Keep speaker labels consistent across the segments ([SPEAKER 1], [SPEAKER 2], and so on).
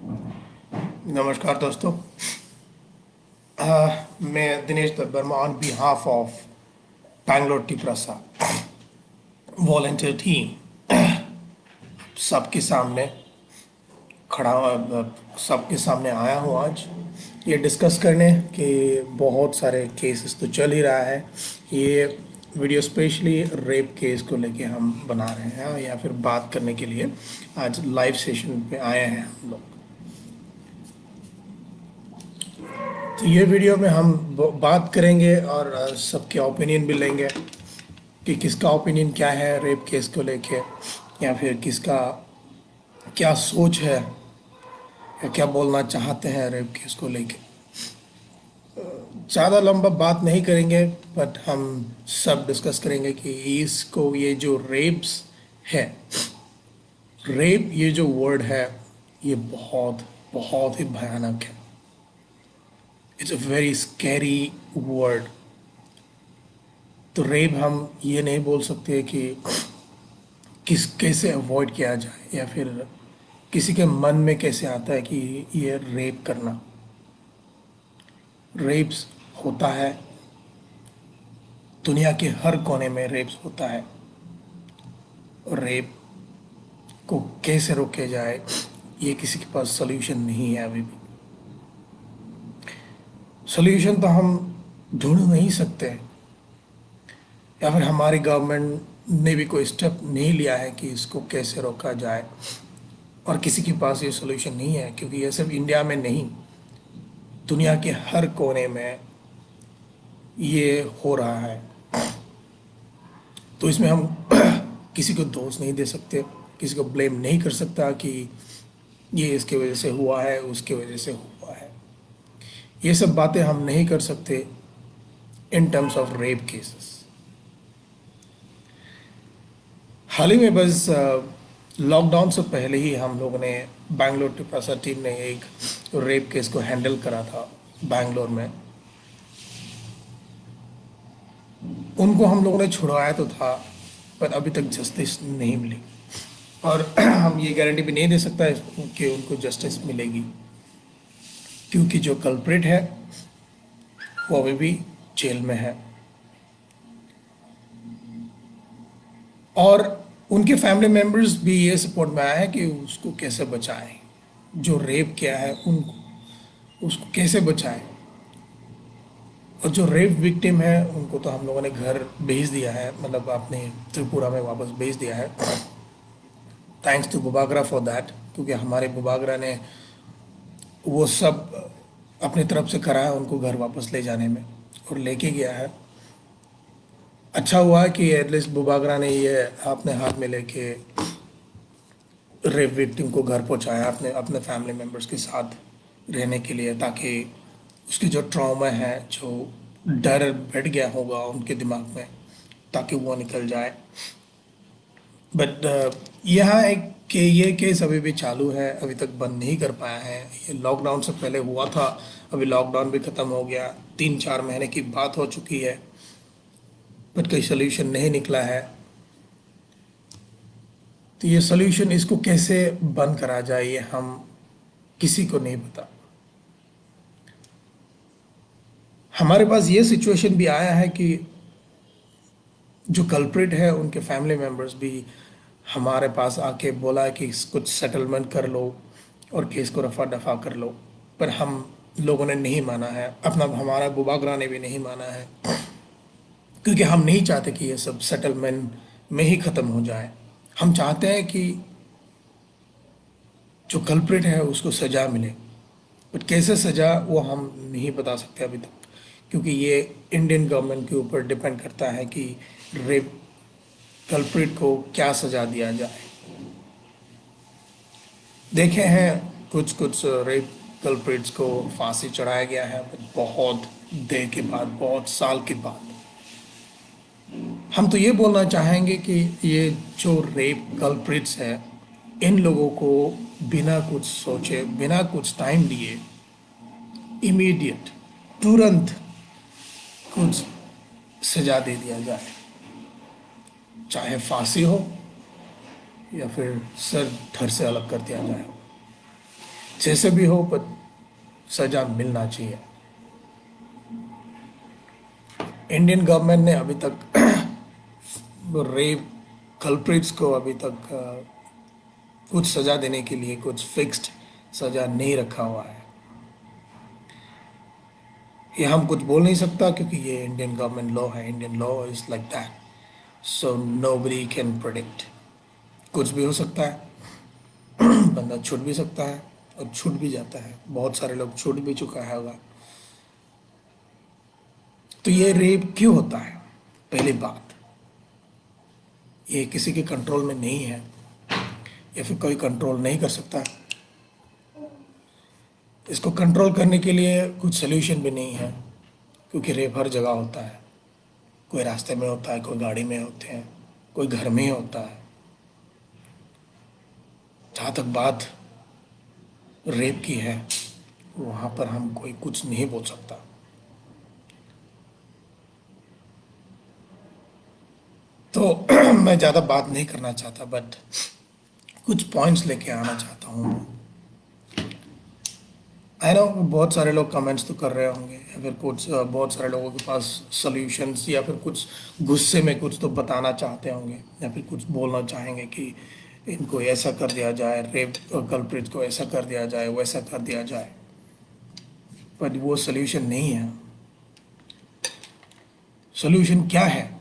[SPEAKER 1] नमस्कार दोस्तों। मैं Dinesh Datt Verma on behalf of Bangalore टी प्रसा वॉलेंटियर टीम सबके सामने सबके सामने आया हूँ आज ये डिस्कस करने कि बहुत सारे केसेस तो चल ही रहा है। ये वीडियो स्पेशली रेप केस को लेके हम बना रहे हैं या फिर बात करने के लिए आज लाइव सेशन पे आए हैं हम लोग। तो ये वीडियो में हम बात करेंगे और सबके ओपिनियन भी लेंगे कि किसका ओपिनियन क्या है रेप केस को लेके, या फिर किसका क्या सोच है या क्या बोलना चाहते हैं रेप केस को लेके। ज़्यादा लंबा बात नहीं करेंगे, बट हम सब डिस्कस करेंगे कि इसको ये जो रेप्स है, रेप ये जो वर्ड है ये बहुत बहुत ही भयानक है। It's a very scary word. तो रेप हम ये नहीं बोल सकते कि कैसे अवॉइड किया जाए या फिर किसी के मन में कैसे आता है कि ये रेप करना। रेप्स होता है, दुनिया के हर कोने में रेप्स होता है। और रेप को कैसे रोके जाए ये किसी के पास सोल्यूशन नहीं है अभी भी। सोल्यूशन तो हम ढूंढ नहीं सकते, या फिर हमारी गवर्नमेंट ने भी कोई स्टेप नहीं लिया है कि इसको कैसे रोका जाए। और किसी के पास ये सोल्यूशन नहीं है, क्योंकि ये सिर्फ इंडिया में नहीं, दुनिया के हर कोने में ये हो रहा है। तो इसमें हम किसी को दोष नहीं दे सकते, किसी को ब्लेम नहीं कर सकता कि ये इसके वजह से हुआ है, उसके वजह से हुआ है। ये सब बातें हम नहीं कर सकते in terms of rape cases. हाल ही में बस लॉकडाउन से पहले ही हम लोगों ने बैंगलोर टिपासा टीम ने एक रेप केस को हैंडल करा था बैंगलोर में। उनको हम लोगों ने छुड़वाया तो था, पर अभी तक जस्टिस नहीं मिली। और हम ये गारंटी भी नहीं दे सकता कि उनको जस्टिस मिलेगी, क्योंकि जो कल्प्रिट है वो अभी भी जेल में है। और उनके फैमिली मेम्बर्स भी ये सपोर्ट में आया है कि उसको कैसे बचाएं, जो रेप किया है उनको उसको कैसे बचाएं। और जो रेप विक्टिम है उनको तो हम लोगों ने घर भेज दिया है, मतलब अपने त्रिपुरा में वापस भेज दिया है। थैंक्स टू बुबागरा फॉर दैट, क्योंकि हमारे बुबागरा ने वो सब अपनी तरफ से करा है उनको घर वापस ले जाने में, और लेके गया है। अच्छा हुआ कि एटलीस्ट बुबागरा ने ये अपने हाथ में लेके रेप विक्टिम को घर पहुंचाया अपने अपने फैमिली मेम्बर्स के साथ रहने के लिए, ताकि उसकी जो ट्रॉमा है, जो डर बैठ गया होगा उनके दिमाग में, ताकि वो निकल जाए। बट यहाँ एक कि ये केस अभी भी चालू है, अभी तक बंद नहीं कर पाया है। ये लॉकडाउन से पहले हुआ था, अभी लॉकडाउन भी ख़त्म हो गया, 3-4 महीने की बात हो चुकी है, बट कोई सोल्यूशन नहीं निकला है। तो ये सोल्यूशन, इसको कैसे बंद करा जाए, ये हम किसी को नहीं पता। हमारे पास ये सिचुएशन भी आया है कि जो कल्प्रिट है उनके फैमिली मेम्बर्स भी हमारे पास आके बोला कि कुछ सेटलमेंट कर लो और केस को रफा दफा कर लो, पर हम लोगों ने नहीं माना है। अपना हमारा बुबागरा ने भी नहीं माना है, क्योंकि हम नहीं चाहते कि ये सब सेटलमेंट में ही ख़त्म हो जाए। हम चाहते हैं कि जो कल्प्रिट है उसको सज़ा मिले, बट कैसे सज़ा वो हम नहीं बता सकते अभी तक, क्योंकि ये इंडियन गवर्नमेंट के ऊपर डिपेंड करता है कि रेप कल्प्रिट को क्या सज़ा दिया जाए। देखे हैं कुछ कुछ रेप कल्प्रिट्स को फांसी चढ़ाया गया है, but बहुत देर के बाद, बहुत साल के बाद। हम तो ये बोलना चाहेंगे कि ये जो रेप कल्प्रिट्स है, इन लोगों को बिना कुछ सोचे, बिना कुछ टाइम लिए, इमीडिएट, तुरंत कुछ सजा दे दिया जाए, चाहे फांसी हो या फिर सर धड़ से अलग कर दिया जाए। जैसे भी हो पर सजा मिलना चाहिए। इंडियन गवर्नमेंट ने अभी तक रेप कल्प्रिट्स को अभी तक कुछ सजा देने के लिए कुछ फिक्स्ड सजा नहीं रखा हुआ है। ये हम कुछ बोल नहीं सकता क्योंकि ये इंडियन गवर्नमेंट लॉ है। Indian law is like that, so nobody can predict. कुछ भी हो सकता है, बंदा छूट भी सकता है और छूट भी जाता है। बहुत सारे लोग छूट भी चुका है होगा। तो ये रेप क्यों होता है? पहली बात, ये किसी के कंट्रोल में नहीं है या फिर कोई कंट्रोल नहीं कर सकता। इसको कंट्रोल करने के लिए कुछ सोल्यूशन भी नहीं है, क्योंकि रेप हर जगह होता है। कोई रास्ते में होता है, कोई गाड़ी में होते हैं, कोई घर में ही होता है। जहाँ तक बात रेप की है, वहाँ पर हम कोई कुछ नहीं बोल सकता। तो मैं ज़्यादा बात नहीं करना चाहता, बट कुछ पॉइंट्स लेके आना चाहता हूँ। आई नो बहुत सारे लोग कमेंट्स तो कर रहे होंगे, या फिर कुछ बहुत सारे लोगों के पास सॉल्यूशंस या फिर कुछ गुस्से में कुछ तो बताना चाहते होंगे, या फिर कुछ बोलना चाहेंगे कि इनको ऐसा कर दिया जाए, रेप कल्प्रिट को ऐसा कर दिया जाए, वैसा कर दिया जाए। पर वो सॉल्यूशन नहीं है। सॉल्यूशन क्या है,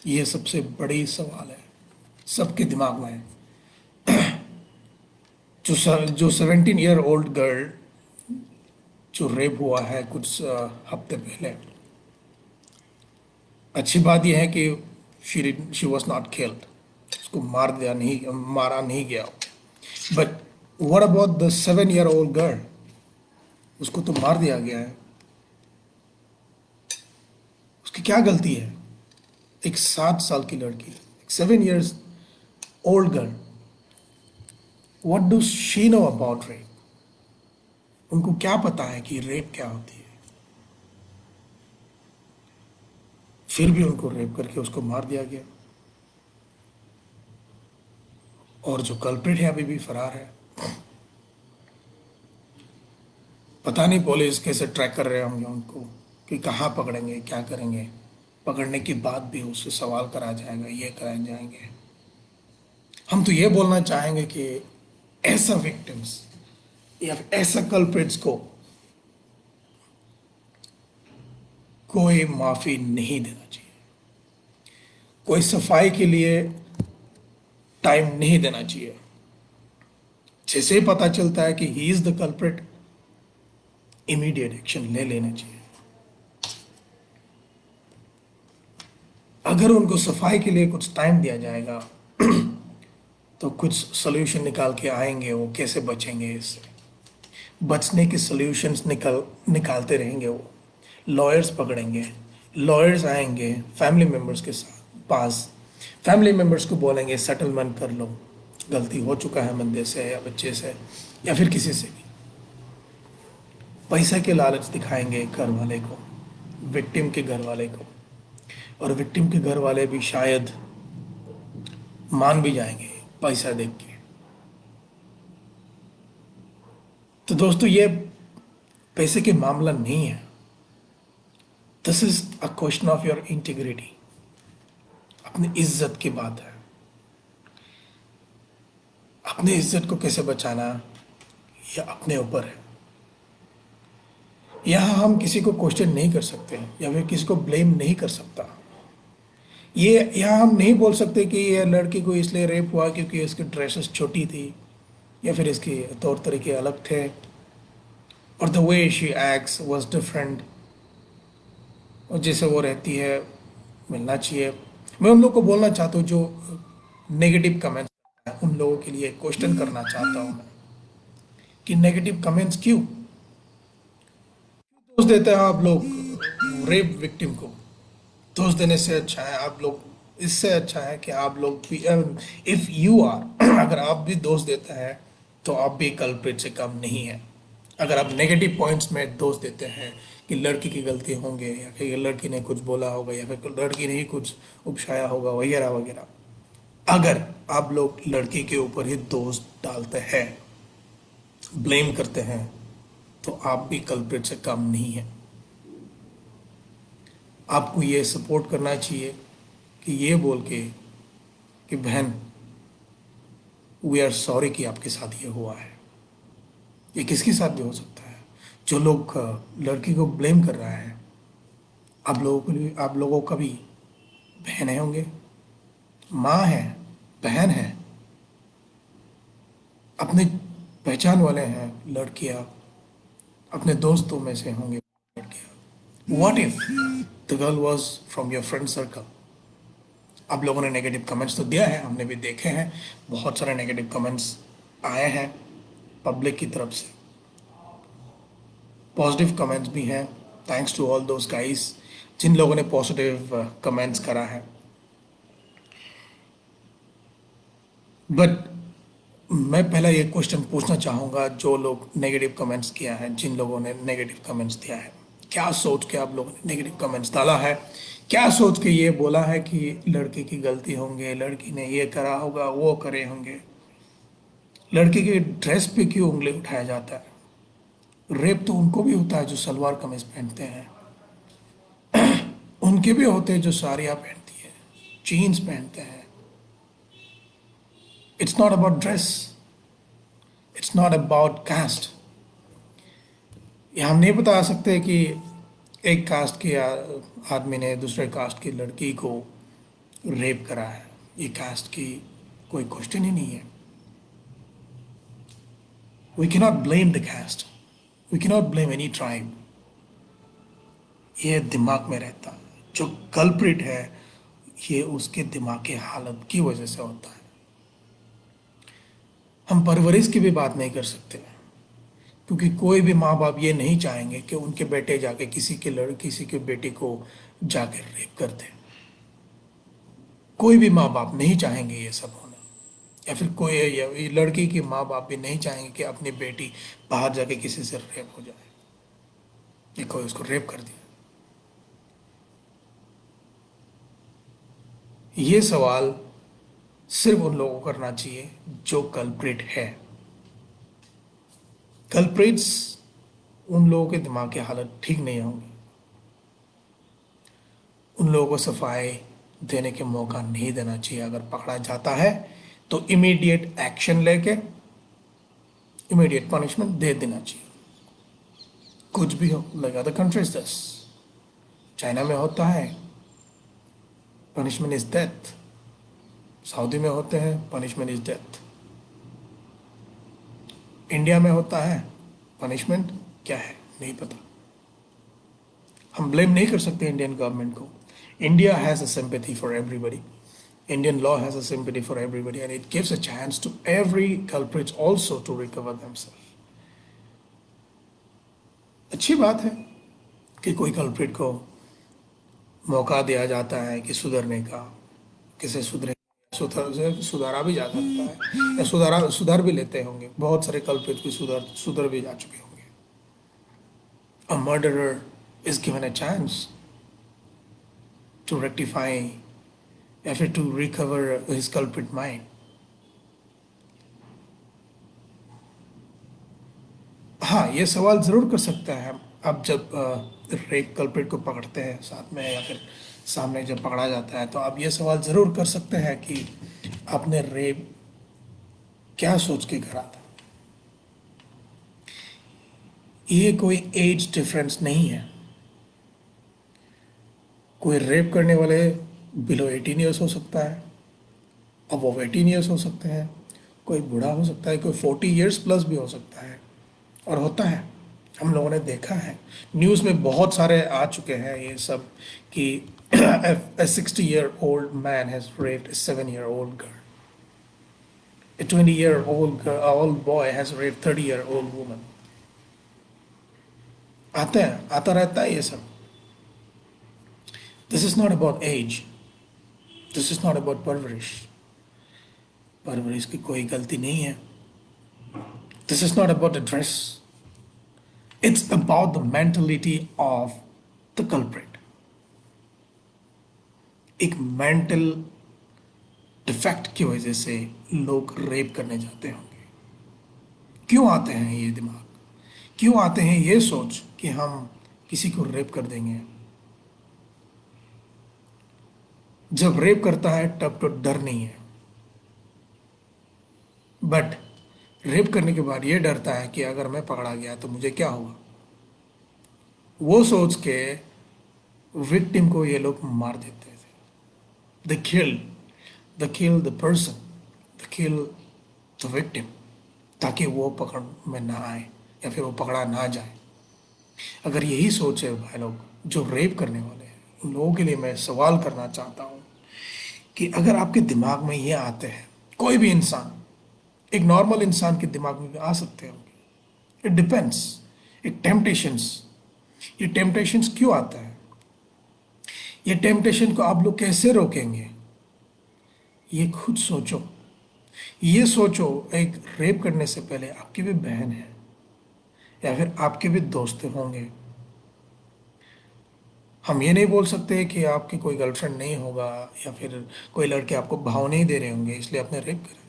[SPEAKER 1] ये सबसे बड़ी सवाल है सबके दिमाग में है। जो 17 ईयर ओल्ड गर्ल जो रेप हुआ है कुछ हफ्ते पहले, अच्छी बात यह है कि शी वॉज नॉट किल्ड, उसको मारा नहीं गया। But what about the 7 year old girl? उसको तो मार दिया गया है। उसकी क्या गलती है? एक 7 साल की लड़की, एक 7 years old girl, what do she know about rape? उनको क्या पता है कि रेप क्या होती है? फिर भी उनको रेप करके उसको मार दिया गया। और जो कल्प्रिट है अभी भी फरार है। पता नहीं पुलिस कैसे ट्रैक कर रहे होंगे उनको, कि कहाँ पकड़ेंगे, क्या करेंगे। पकड़ने के बाद भी उससे सवाल करा जाएगा, ये कराए जाएंगे। हम तो ये बोलना चाहेंगे कि ऐसा विक्टिम्स या ऐसा कल्प्रिट्स को कोई माफी नहीं देना चाहिए। कोई सफाई के लिए टाइम नहीं देना चाहिए। जैसे ही पता चलता है कि he is the culprit, immediate action ले लेना चाहिए। अगर उनको सफाई के लिए कुछ टाइम दिया जाएगा तो कुछ सोल्यूशन निकाल के आएंगे। वो कैसे बचेंगे, इससे बचने के सोल्यूशंस निकालते रहेंगे। वो लॉयर्स पकड़ेंगे, लॉयर्स आएंगे फैमिली मेम्बर्स के साथ पास, फैमिली मेम्बर्स को बोलेंगे सेटलमेंट कर लो, गलती हो चुका है बंदे से या बच्चे से या फिर किसी से भी। पैसे के लालच दिखाएंगे घर वाले को, विक्टिम के घर वाले को, और विक्टिम के घर वाले भी शायद मान भी जाएंगे पैसा देख के। तो दोस्तों, ये पैसे के मामला नहीं है। This is a question of your integrity. अपनी इज्जत की बात है। अपनी इज्जत को कैसे बचाना यह अपने ऊपर है। यहाँ हम किसी को क्वेश्चन नहीं कर सकते या फिर किसी को ब्लेम नहीं कर सकता। ये यहाँ हम नहीं बोल सकते कि ये लड़की को इसलिए रेप हुआ क्योंकि इसकी ड्रेसेस छोटी थी या फिर इसके तौर तरीके अलग थे, और the way she acts was different, और जैसे वो रहती है मिलना चाहिए। मैं उन लोगों को बोलना चाहता हूँ जो नेगेटिव कमेंट्स, उन लोगों के लिए क्वेश्चन करना चाहता हूँ मैं कि नेगेटिव कमेंट्स क्यों दोष देते हैं आप लोग रेप विक्टिम को? दोष देने से अच्छा है आप लोग, इससे अच्छा है कि आप लोग भी, इफ यू आर अगर आप भी दोष देते हैं तो आप भी कल्प्रिट से कम नहीं है। अगर आप नेगेटिव पॉइंट्स में दोष देते हैं कि लड़की की गलती होंगे या फिर लड़की ने कुछ बोला होगा या फिर लड़की ने ही कुछ उपशाया होगा वगैरह वगैरह, अगर आप लोग लड़की के ऊपर ही दोष डालते हैं, ब्लेम करते हैं तो आप भी कल्प्रिट से कम नहीं है। आपको ये सपोर्ट करना चाहिए कि ये बोल के कि बहन, वी आर सॉरी कि आपके साथ ये हुआ है। ये किसके साथ भी हो सकता है। जो लोग लड़की को ब्लेम कर रहा है, आप लोगों का भी बहनें होंगे, माँ है, बहन है, अपने पहचान वाले हैं लड़कियां, अपने दोस्तों में से होंगे लड़कियां। What if the girl was from your friend circle. आप लोगों ने नेगेटिव कमेंट्स तो दिया है, हमने भी देखे हैं, बहुत सारे नेगेटिव कमेंट्स आए हैं पब्लिक की तरफ से, पॉजिटिव कमेंट्स भी हैं। Thanks to all those guys जिन लोगों ने पॉजिटिव कमेंट्स करा है। बट मैं पहला ये क्वेश्चन पूछना चाहूँगा, जो लोग नेगेटिव कमेंट्स किया है, जिन लोगों ने नेगेटिव कमेंट्स दिया है, क्या सोच के आप लोगों ने नेगेटिव कमेंट्स डाला है? क्या सोच के ये बोला है कि लड़की की गलती होंगे, लड़की ने ये करा होगा, वो करे होंगे? लड़की के ड्रेस पे क्यों उंगली उठाया जाता है? रेप तो उनको भी होता है जो सलवार कमीज पहनते हैं, उनके भी होते हैं जो साड़ियाँ पहनती है, जीन्स पहनते हैं। It's not about dress, it's not about cast. ये हम नहीं बता सकते कि एक कास्ट के आदमी ने दूसरे कास्ट की लड़की को रेप करा है। ये कास्ट की कोई क्वेश्चन ही नहीं है। We cannot blame the caste, we cannot blame any tribe. ये दिमाग में रहता है, जो कल्प्रिट है ये उसके दिमाग की हालत की वजह से होता है। हम परवरिश की भी बात नहीं कर सकते, क्योंकि कोई भी माँ बाप ये नहीं चाहेंगे कि उनके बेटे जाके किसी के बेटे को जाकर रेप कर दे। कोई भी माँ बाप नहीं चाहेंगे ये सब होना, या फिर कोई या लड़की की माँ बाप भी नहीं चाहेंगे कि अपनी बेटी बाहर जाके किसी से रेप हो जाए, या कोई उसको रेप कर दिया। ये सवाल सिर्फ उन लोगों को करना चाहिए जो कल्प्रिट है। कल्प्रिट्स, उन लोगों के दिमाग की हालत ठीक नहीं होगी, उन लोगों को सफाई देने के मौका नहीं देना चाहिए। अगर पकड़ा जाता है तो इमीडिएट एक्शन लेके इमीडिएट पनिशमेंट दे देना चाहिए। कुछ भी हो, लाइक अदर कंट्रीज दस, चाइना में होता है पनिशमेंट इज डेथ, सऊदी में होते हैं पनिशमेंट इज डेथ, इंडिया में होता है पनिशमेंट क्या है नहीं पता। हम ब्लेम नहीं कर सकते इंडियन गवर्नमेंट को। India has a sympathy for everybody, Indian law has a sympathy for everybody, and it gives a chance to every culprit also to recover themselves. अच्छी बात है कि कोई कल्प्रिट को मौका दिया जाता है कि सुधरने का, किसे सुधारा भी जा सकता है, या सुधार भी लेते होंगे। बहुत सारे कल्प्रिट भी सुधर भी जा चुके होंगे। A murderer is given a chance to rectify, या फिर to recover his culprit mind. हाँ, ये सवाल ज़रूर कर सकते हैं हम। अब जब रेप कल्प्रिट को पकड़ते हैं साथ में, या फिर सामने जब पकड़ा जाता है, तो आप ये सवाल ज़रूर कर सकते हैं कि आपने रेप क्या सोच के करा था। ये कोई एज डिफरेंस नहीं है। कोई रेप करने वाले बिलो 18 ईयर्स हो सकता है, अब वो 18 ईयर्स हो सकते हैं, कोई बूढ़ा हो सकता है, कोई 40 ईयर्स प्लस भी हो सकता है, और होता है। हम लोगों ने देखा है, न्यूज़ में बहुत सारे आ चुके हैं ये सब कि a 60-year-old man has raped a 7-year-old girl, a 20-year-old boy has raped 30-year-old woman। आता रहता है ये सब। This is not about age, this is not about परवरिश। परवरिश की कोई गलती नहीं है। This is not about the dress, it's about the mentality of the culprit. एक मेंटल डिफेक्ट की वजह से लोग रेप करने जाते होंगे, क्यों आते हैं ये दिमाग, क्यों आते हैं ये सोच कि हम किसी को रेप कर देंगे। जब रेप करता है तब तो डर नहीं है, बट रेप करने के बाद ये डरता है कि अगर मैं पकड़ा गया तो मुझे क्या होगा। वो सोच के विक्टिम को ये लोग मार देते थे। The kill the person, the kill the victim, ताकि वो पकड़ में ना आए या फिर वो पकड़ा ना जाए। अगर यही सोच है भाई लोग जो रेप करने वाले हैं, उन लोगों के लिए मैं सवाल करना चाहता हूँ कि अगर आपके दिमाग में ये आते हैं, कोई भी इंसान, एक नॉर्मल इंसान के दिमाग में भी आ सकते हैं, इट डिपेंड्स। एक टेम्पटेशंस, ये टेम्पटेशंस क्यों आता है, ये टेम्पटेशन को आप लोग कैसे रोकेंगे, ये खुद सोचो। ये सोचो, एक रेप करने से पहले आपकी भी बहन है या फिर आपके भी दोस्त होंगे। हम ये नहीं बोल सकते कि आपकी कोई गर्लफ्रेंड नहीं होगा या फिर कोई लड़के आपको भाव नहीं दे रहे होंगे इसलिए आपने रेप करा।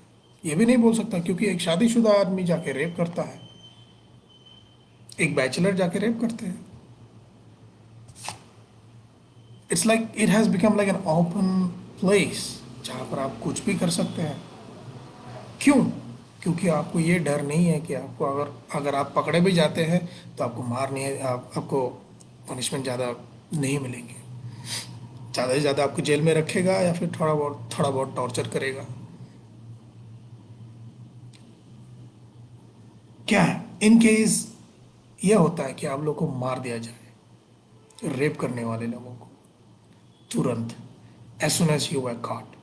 [SPEAKER 1] ये भी नहीं बोल सकता, क्योंकि एक शादीशुदा आदमी जाके रेप करता है, एक बैचलर जाके रेप करते हैं। It's like it has become like an open place जहाँ पर आप कुछ भी कर सकते हैं। क्यों? क्योंकि आपको ये डर नहीं है कि आपको अगर अगर आप पकड़े भी जाते हैं तो आपको मार नहीं है, आपको पनिशमेंट ज़्यादा नहीं मिलेंगे। ज़्यादा से ज़्यादा आपको जेल में रखेगा या फिर थोड़ा बहुत टॉर्चर करेगा। क्या है इन केस ये होता है कि आप लोग को मार दिया जाए, रेप करने वाले लोगों को तुरंत, as soon as you were caught,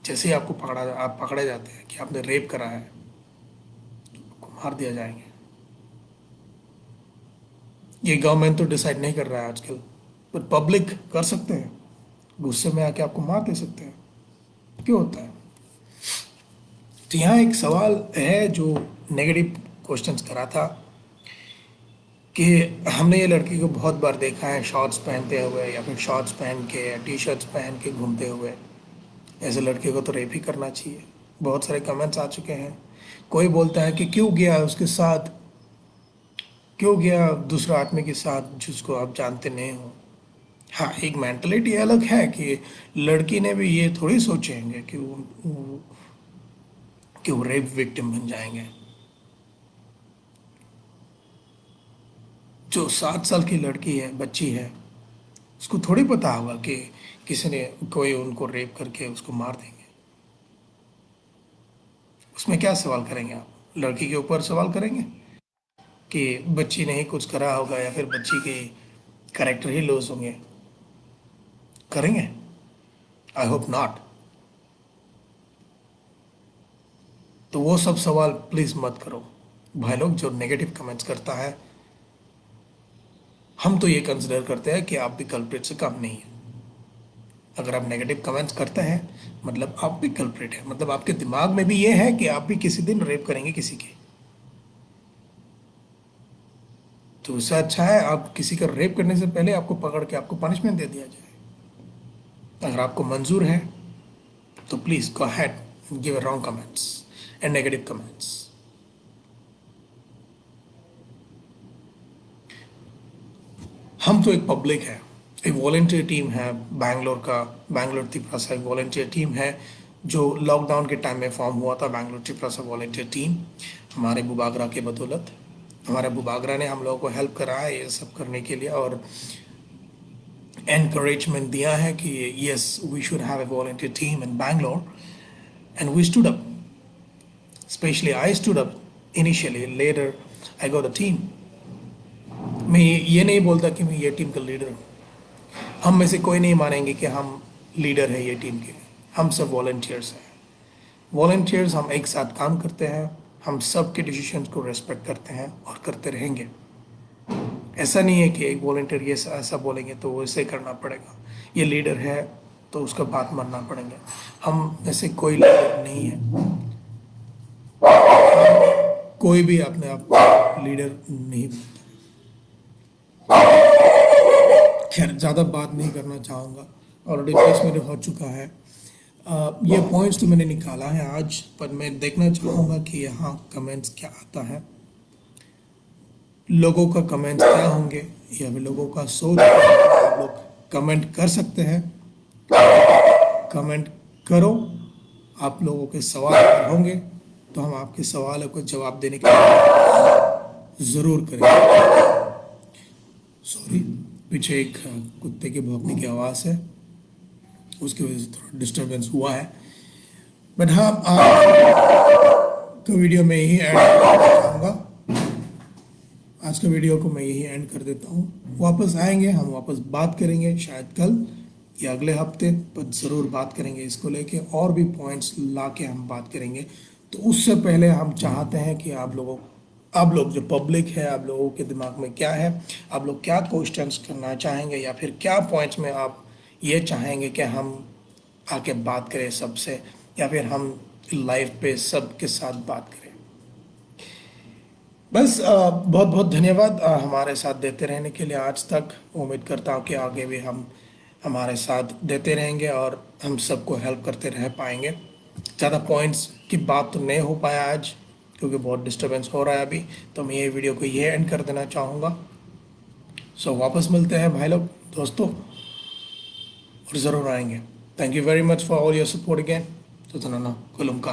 [SPEAKER 1] जैसे ही आपको आप पकड़े जाते हैं कि आपने रेप करा है, आपको मार दिया जाएंगे। ये गवर्नमेंट तो डिसाइड नहीं कर रहा है आजकल, पर पब्लिक कर सकते हैं, गुस्से में आके आपको मार दे सकते हैं। क्यों होता है? तो यहाँ एक सवाल है जो नेगेटिव क्वेश्चंस करा था कि हमने ये लड़की को बहुत बार देखा है शॉर्ट्स पहनते हुए या फिर शॉर्ट्स पहन के या टी शर्ट्स पहन के घूमते हुए, ऐसे लड़के को तो रेप ही करना चाहिए। बहुत सारे कमेंट्स आ चुके हैं। कोई बोलता है कि क्यों गया उसके साथ, क्यों गया दूसरा आदमी के साथ जिसको आप जानते नहीं हो। हाँ, एक मेंटलिटी अलग है कि लड़की ने भी ये थोड़ी सोचेंगे कि वो रेप विक्टिम बन जाएंगे। जो 7 साल की लड़की है, बच्ची है, उसको थोड़ी पता होगा कि किसी ने कोई उनको रेप करके उसको मार देंगे। उसमें क्या सवाल करेंगे आप? लड़की के ऊपर सवाल करेंगे कि बच्ची ने ही कुछ करा होगा या फिर बच्ची के कैरेक्टर ही लॉस होंगे? करेंगे? I hope not. तो वो सब सवाल प्लीज मत करो भाई लोग। जो नेगेटिव कमेंट्स करता है, हम तो ये कंसिडर करते हैं कि आप भी कल्प्रिट से कम नहीं है। अगर आप नेगेटिव कमेंट्स करते हैं मतलब आप भी कल्प्रिट है, मतलब आपके दिमाग में भी ये है कि आप भी किसी दिन रेप करेंगे किसी के। तो उससे अच्छा है आप किसी का रेप करने से पहले आपको पकड़ के आपको पनिशमेंट दे दिया जाए। अगर आपको मंजूर है तो please go ahead give wrong comments and negative comments. हम तो एक पब्लिक है, एक वॉलेंटियर टीम है बैंगलोर का, बैंगलोर त्रिपुरा एक वॉलेंटियर टीम है जो लॉकडाउन के टाइम में फॉर्म हुआ था। बैंगलोर त्रिपुरा वॉलेंटियर टीम हमारे बुबागरा के बदौलत, हमारे बुबागरा ने हम लोगों को हेल्प करा है ये सब करने के लिए और encouragement दिया है कि yes we should have a volunteer team in Bangalore, and we stood up, especially I stood up initially, later I got a team। मैं ये नहीं बोलता कि मैं ये टीम का लीडर हूँ, हम में से कोई नहीं मानेंगे कि हम लीडर है ये टीम के, हम सब वॉलंटियर्स हैं। वॉलंटियर्स हम एक साथ काम करते हैं, हम सब के डिसीजंस को रेस्पेक्ट करते हैं और करते रहेंगे। ऐसा नहीं है कि एक वॉलंटियर ये ऐसा बोलेंगे तो वो ऐसे करना पड़ेगा, ये लीडर है तो उसका बात मानना पड़ेगा। हम ऐसे कोई लीडर नहीं है, कोई भी अपने आप को लीडर नहीं बोलता। खैर ज़्यादा बात नहीं करना चाहूँगा, ऑलरेडी 20 मिनट हो चुका है। ये पॉइंट्स तो मैंने निकाला है आज, पर मैं देखना चाहूँगा कि यहाँ कमेंट्स क्या आता है, लोगों का कमेंट्स क्या होंगे, या फिर लोगों का सोच क्या है। आप लोग कमेंट कर सकते हैं, कमेंट करो। आप लोगों के सवाल अगर होंगे तो हम आपके सवालों को जवाब देने की ज़रूर करेंगे। सॉरी, पीछे एक कुत्ते के भौंकने की आवाज़ है, उसकी वजह से थोड़ा डिस्टरबेंस हुआ है। बट हाँ, आज का वीडियो में यही एंड करना चाहूँगा। आज का वीडियो को मैं यही एंड कर देता हूँ। वापस आएंगे, हम वापस बात करेंगे, शायद कल या अगले हफ्ते, पर ज़रूर बात करेंगे इसको लेके, और भी पॉइंट्स ला के हम बात करेंगे। तो उससे पहले हम चाहते हैं कि आप लोग जो पब्लिक है, आप लोगों के दिमाग में क्या है, आप लोग क्या क्वेश्चंस करना चाहेंगे, या फिर क्या पॉइंट्स में आप ये चाहेंगे कि हम आके बात करें सबसे, या फिर हम लाइव पे सबके साथ बात करें। बस बहुत बहुत धन्यवाद हमारे साथ देते रहने के लिए आज तक। उम्मीद करता हूँ कि आगे भी हम हमारे साथ देते रहेंगे और हम सबको हेल्प करते रह पाएंगे। ज़्यादा पॉइंट्स की बात तो नहीं हो पाया आज, क्योंकि बहुत डिस्टरबेंस हो रहा है अभी, तो मैं ये वीडियो को ये एंड कर देना चाहूँगा। सो वापस मिलते हैं भाई लोग, दोस्तों, और ज़रूर आएंगे। Thank you very much for all your support again. तो कुलुम का